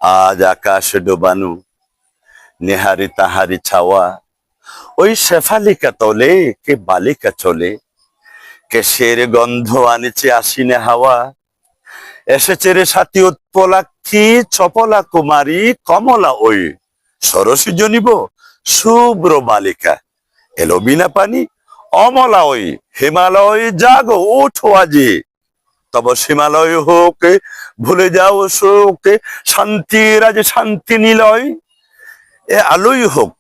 আজ আকাশ ডোবানু নেহারি তাহারি ছাওয়া, ওই শেফালিকা তলে কে বালিকা চলে, কেশের গন্ধ আনিছে আশিনে হাওয়া, এসেছে রে সাথী উৎপলাক্ষী চপলা কুমারী কমলা ওই, সরসী জনিব শুভ্র বালিকা, এলো বিনা পানি অমলা ওই, হিমালয় জাগো ওঠো আজি, তব হিমালয় হোক ভুলে যাও শোকে, শান্তির আজ শান্তি নিলয়, এ আলোই হোক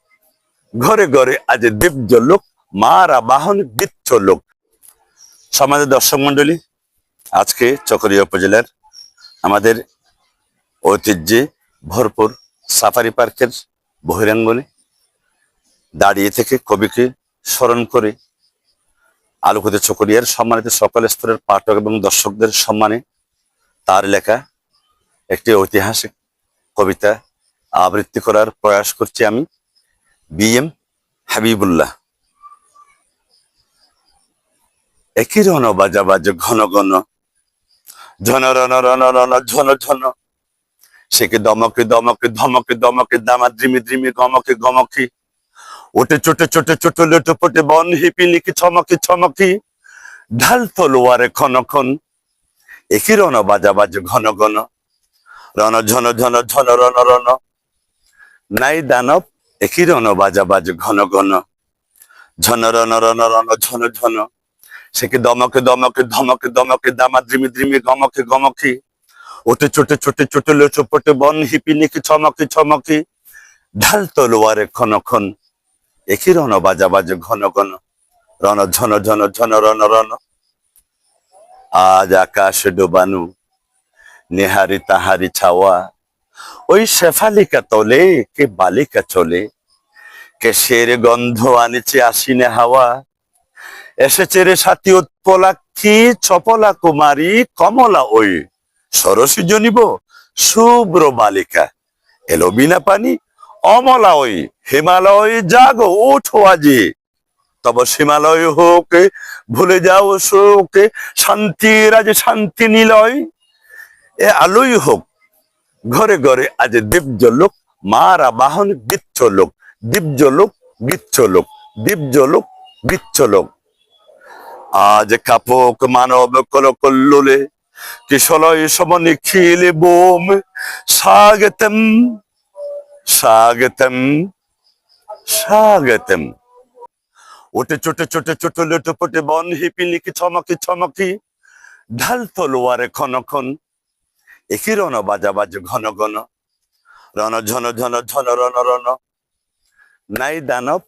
ঘরে ঘরে আজ দেব লোক, মারা বাহন বৃত্ত লোক। সমাজের দর্শক মন্ডলী, আজকে চকরিয়া উপজেলার আমাদের ঐতিহ্যে ভরপুর সাফারি পার্কের বহিরাঙ্গনে দাঁড়িয়ে থেকে কবিকে স্মরণ করে আলোকিত চকরিয়ার সম্মানিত সকল স্তরের পাঠক এবং দর্শকদের সম্মানে তার লেখা একটি ঐতিহাসিক কবিতা আবৃত্তি করার প্রয়াস করছি আমি, BM হাবিবুল্লাহ। একই রণ বাজা বাজ ঘন ঘন, ঝন রণ রণ রণ ঝন ঝন, সে কি দমকে দমকে ধমকে দমকে দামা দ্রিমি দ্রিমি গমকে গমকি, ওটে চোটে চোটে চোটে লোটে পোটে বন হিপি লিখি ছমকি ছমকি, ঢাল তলোয়ারে খন খন, একই রণ বাজা বাজ ঘন ঘন, রণ ঝন ঝন ঝন রণ রণ, নাই দানব একই রণ বাজা বাজ ঘন ঘন, ঝন রণ রণ রণ ঝন ঝন, সে কি দমকে দমকে ধমকে দমকে দামা দ্রিমি দ্রিমি গমকে গমকি, ওটে চোটে চোটে চোটে লোটে পোটে বন হিপি লিখি ছমকি ছমকি, ঢাল তলোয়ারে খন খন, একই রণ বাজা বাজ ঘন ঘন, রণ ঝন ঝন ঝন রণ রণ। আজ আকাশ ডোবানু নেহারি তাহারি ছাওয়া, ওই শেফালিকা তলে কে বালিকা চলে, কেশের গন্ধ আনিছে আশিনে হাওয়া, এসেছে রে সাথী উৎপলাক্ষী চপলা কুমারী কমলা ওই, সরসী জনিব শুভ্র বালিকা, এলো বিনা পানি অমলা ওই, হিমালয় জাগো ওঠো আজি, তব হিমালয় হোক ভুলে যাও শোকে, শান্তির আজ শান্তি নিলয়, এ আলোই হোক ঘরে ঘরে আজ দিব্য লোক, মারা বাহন বৃচ্ছ লোক, দিব্য লোক বৃচ্ছ লোক, দিব্য লোক বৃচ্ছ লোক। আজ কাপক মানব কল কল্লোলে, কিশলয় সমনি খিলে বোম, স্বাগতম স্বাগতম স্বাগতম, ওটে চোটে চোটে চোটে লোটে পোটে বন হিপি লিখি ছমকি ছমকি, ঢাল তলোয়ারে খন খন, একই রণ বাজা বাজ ঘন ঘন, রণ ঝন ঝন ঝন রণ রণ, নাই দানব